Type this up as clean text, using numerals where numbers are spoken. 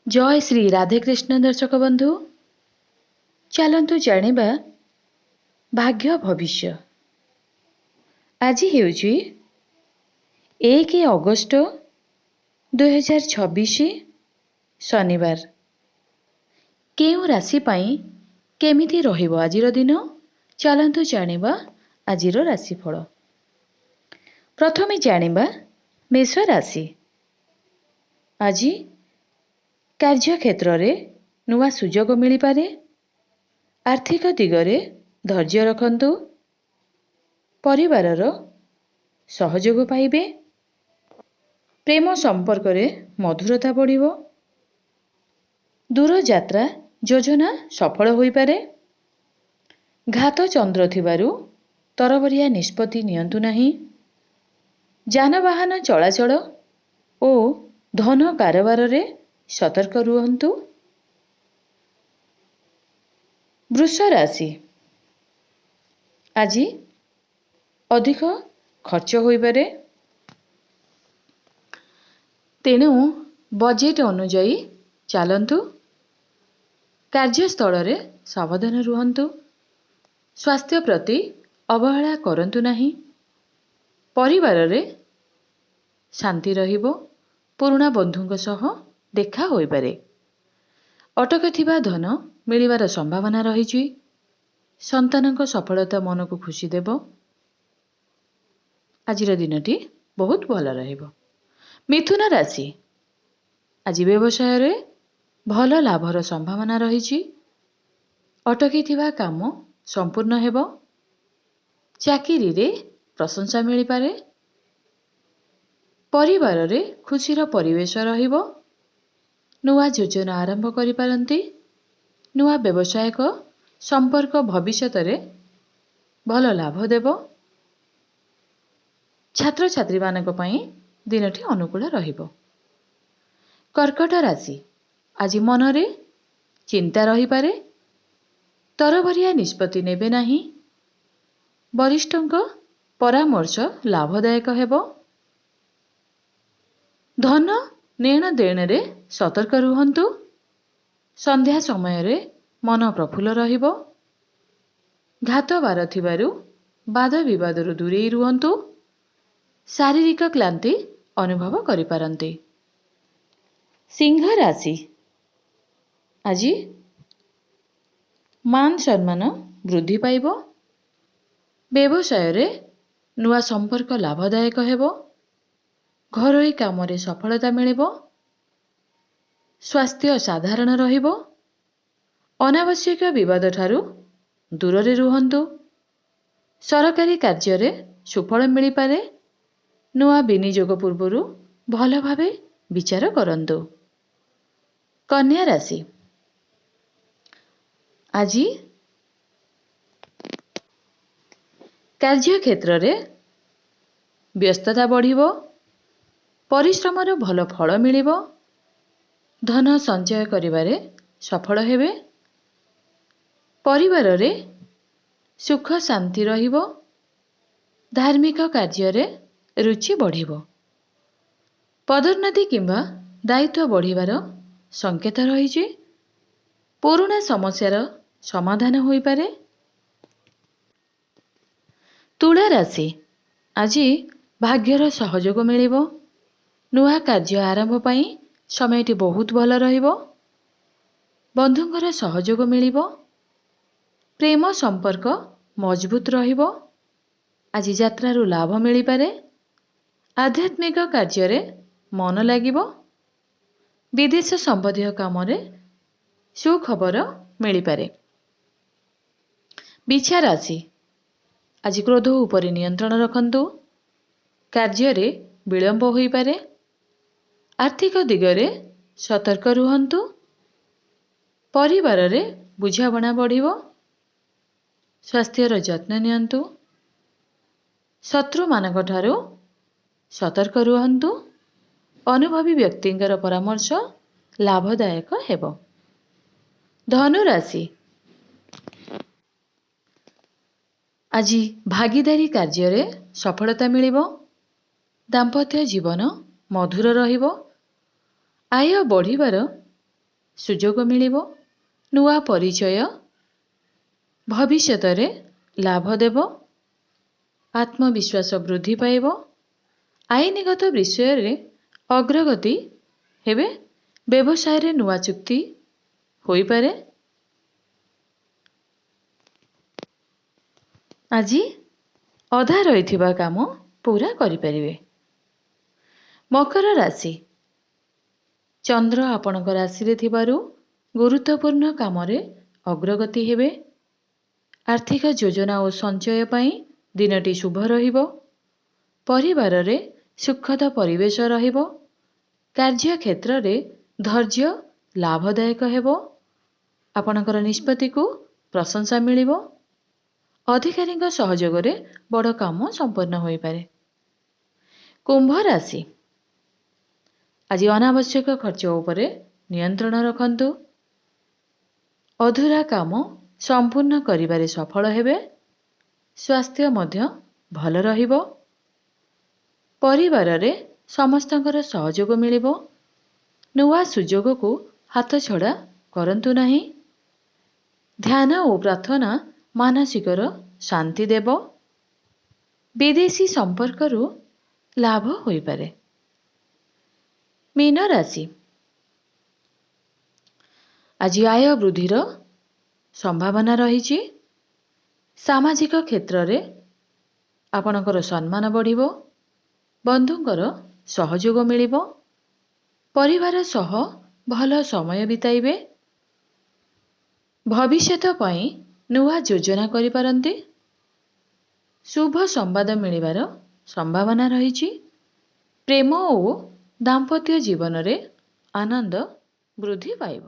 जय श्री राधेकृष्ण दर्शक बंधु चलतु जानिबा भाग्य भविष्य। आज हेउची 1 अगस्ट 2026 शनिवार। केउ राशि पाई केमिति रहिबो आजिर दिन चलतु जानिबा आजिर राशिफल। प्रथमे जानिबा मेष राशि। आज कार्य क्षेत्र रे नुआ सुजोग मिली पारे। आर्थिक दिगरे धैर्य रखंतु। परिवारर सहयोग पाइबे। प्रेम संपर्क रे मधुरता बढ़िबो। दूर यात्रा योजना सफल होई पारे। घात चंद्र थिबारु तरबरिया निष्पत्ति नियंतु नहीं। जानवाहन चलाचल ओ धन कारोबार रे सतर्क रुहंतु। वृष राशि। आज अधिक खर्च होई पारे। तेणु बजेट अनुजाई चलंतु। कार्यस्थल रे सावधान रुहंतु। स्वास्थ्य प्रति अवहेला करंतु नहीं। परिवार रे शांति रहिबो। पुराना बंधुଙ୍କ सह देखा होई पारे। अटकथिबा धन मिलिबार संभावना रहिछि। संतानक सफलता मन को खुशी देबो। आजिर दिनटी बहुत भल रहिबो। मिथुन राशि। आज व्यवसाय रे भल लाभर संभावना रहिछि। अटकीथिबा काम संपूर्ण हेबो। चाकिरी रे प्रशंसा मिली पारे। परिवार रे खुशीर परिवेश रहिबो। नुआ योजना आरंभ करि पारंती। नुआ व्यवसायिक संपर्क भविष्यत रे भल लाभ देबो। छात्र छात्री मानक पई दिनटी अनुकूल रहिबो। कर्कट राशि। आज मन रे चिंता रही पारे। तरभरिया निष्पत्ति नेबे नाही। वरिष्ठंक परामर्श लाभदायक हेबो। धन नेण देण रे सतर्क रुहंतु। संध्या समय रे मन प्रफुल्ल रहिबो। घात बार थिबारु वाद विवाद रु दूरेई रुहंतु। शारीरिक क्लांति अनुभव करि पारंती। सिंह राशि। आज मान सम्मान वृद्धि पाइबो। व्यवसाय रे नुआ संपर्क लाभदायक हेबो। घरोई काम रे सफलता मिलिबो। स्वास्थ्य साधारण रहिबो। अनावश्यक विवाद ठारू दूर रे रुहंतु। सरकारी कार्य रे सुफल मिली पारे। नुआ विनियोग पूर्वरु भल भावे विचार करंतु। कन्या राशि। आज कार्य क्षेत्र रे व्यस्तता बढ़िबो। परिश्रमर भल फल मिलिबो। धन संचय करिबारे सफल हेबे। परिवार रे सुख शांति रहिबो। धार्मिक कार्य रे रुचि बढ़िबो। पदोन्नति किंबा दायित्व बढ़िबार संकेत रहिछि। पुराना समस्यार समाधान होई पारे। तुला राशि। आज भाग्यर सहयोग मिलिबो। नुआ कार्य आरंभ पाई समयटी बहुत भल रहिबो। बंधुंकर सहयोग मिलिबो। प्रेम संपर्क मजबूत रहिबो। आज यात्रारु लाभ मिली पारे। आध्यात्मिक कार्य रे मन लागिबो। विदेश संबंधी काम रे सुखबर मिली पारे। बिछा राशि। आज क्रोध उपरे नियंत्रण रखंतु। कार्य रे विलंब होई पारे। आर्थिक दिगरे सतर्क रुहंतु। परिवार रे बुझाबणा बढ़िबो। स्वास्थ्यर जत्न नियंतु। शत्रु मानक ठारू सतर्क रुहंतु। अनुभवी व्यक्तिंकर परामर्श लाभदायक हेबो। धनु राशि। आज भागीदारी कार्य रे सफलता मिलिबो। दाम्पत्य जीवन मधुर रहिबो। आय बढ़िबार ସୁଯୋଗ ମିଳିବ। ନୂଆ ପରିଚୟ ଭବିଷ୍ୟତରେ ଲାଭ ଦେବ। ଆତ୍ମବିଶ୍ୱାସ ବୃଦ୍ଧି ପାଇବ। ଆଇନଗତ ବିଷୟରେ ଅଗ୍ରଗତି ହେବେ। ବ୍ୟବସାୟରେ ନୂଆ ଚୁକ୍ତି ହୋଇପାରେ। ଆଜି ଅଧା ରହିଥିବା କାମ ପୂରା କରିପାରିବେ। ମକର ରାଶି। ଚନ୍ଦ୍ର ଆପଣଙ୍କ ରାଶିରେ ଥିବାରୁ ଗୁରୁତ୍ୱପୂର୍ଣ୍ଣ କାମରେ ଅଗ୍ରଗତି ହେବେ। ଆର୍ଥିକ ଯୋଜନା ଓ ସଞ୍ଚୟ ପାଇଁ ଦିନଟି ଶୁଭ ରହିବ। ପରିବାରରେ ସୁଖଦ ପରିବେଶ ରହିବ। କାର୍ଯ୍ୟକ୍ଷେତ୍ରରେ ଧୈର୍ଯ୍ୟ ଲାଭଦାୟକ ହେବ। ଆପଣଙ୍କର ନିଷ୍ପତ୍ତିକୁ ପ୍ରଶଂସା ମିଳିବ। ଅଧିକାରୀଙ୍କ ସହଯୋଗରେ ବଡ଼ କାମ ସମ୍ପନ୍ନ ହୋଇପାରେ। କୁମ୍ଭ ରାଶି। ଆଜି ଅନାବଶ୍ୟକ ଖର୍ଚ୍ଚ ଉପରେ ନିୟନ୍ତ୍ରଣ ରଖନ୍ତୁ। ଅଧୁରା କାମ ସମ୍ପୂର୍ଣ୍ଣ କରିବାରେ ସଫଳ ହେବେ। ସ୍ୱାସ୍ଥ୍ୟ ମଧ୍ୟ ଭଲ ରହିବ। ପରିବାରରେ ସମସ୍ତଙ୍କର ସହଯୋଗ ମିଳିବ। ନୂଆ ସୁଯୋଗକୁ ହାତଛଡ଼ା କରନ୍ତୁ ନାହିଁ। ଧ୍ୟାନ ଓ ପ୍ରାର୍ଥନା ମାନସିକର ଶାନ୍ତି ଦେବ। ବିଦେଶୀ ସମ୍ପର୍କରୁ ଲାଭ ହୋଇପାରେ। ମୀନ ରାଶି। ଆଜି ଆୟ ବୃଦ୍ଧିର ସମ୍ଭାବନା ରହିଛି। ସାମାଜିକ କ୍ଷେତ୍ରରେ ଆପଣଙ୍କର ସମ୍ମାନ ବଢ଼ିବ। ବନ୍ଧୁଙ୍କର ସହଯୋଗ ମିଳିବ। ପରିବାର ସହ ଭଲ ସମୟ ବିତାଇବେ। ଭବିଷ୍ୟତ ପାଇଁ ନୂଆ ଯୋଜନା କରିପାରନ୍ତି। ଶୁଭ ସମ୍ବାଦ ମିଳିବାର ସମ୍ଭାବନା ରହିଛି। ପ୍ରେମ ଓ ଦାମ୍ପତ୍ୟ ଜୀବନରେ ଆନନ୍ଦ ବୃଦ୍ଧି ପାଇବ।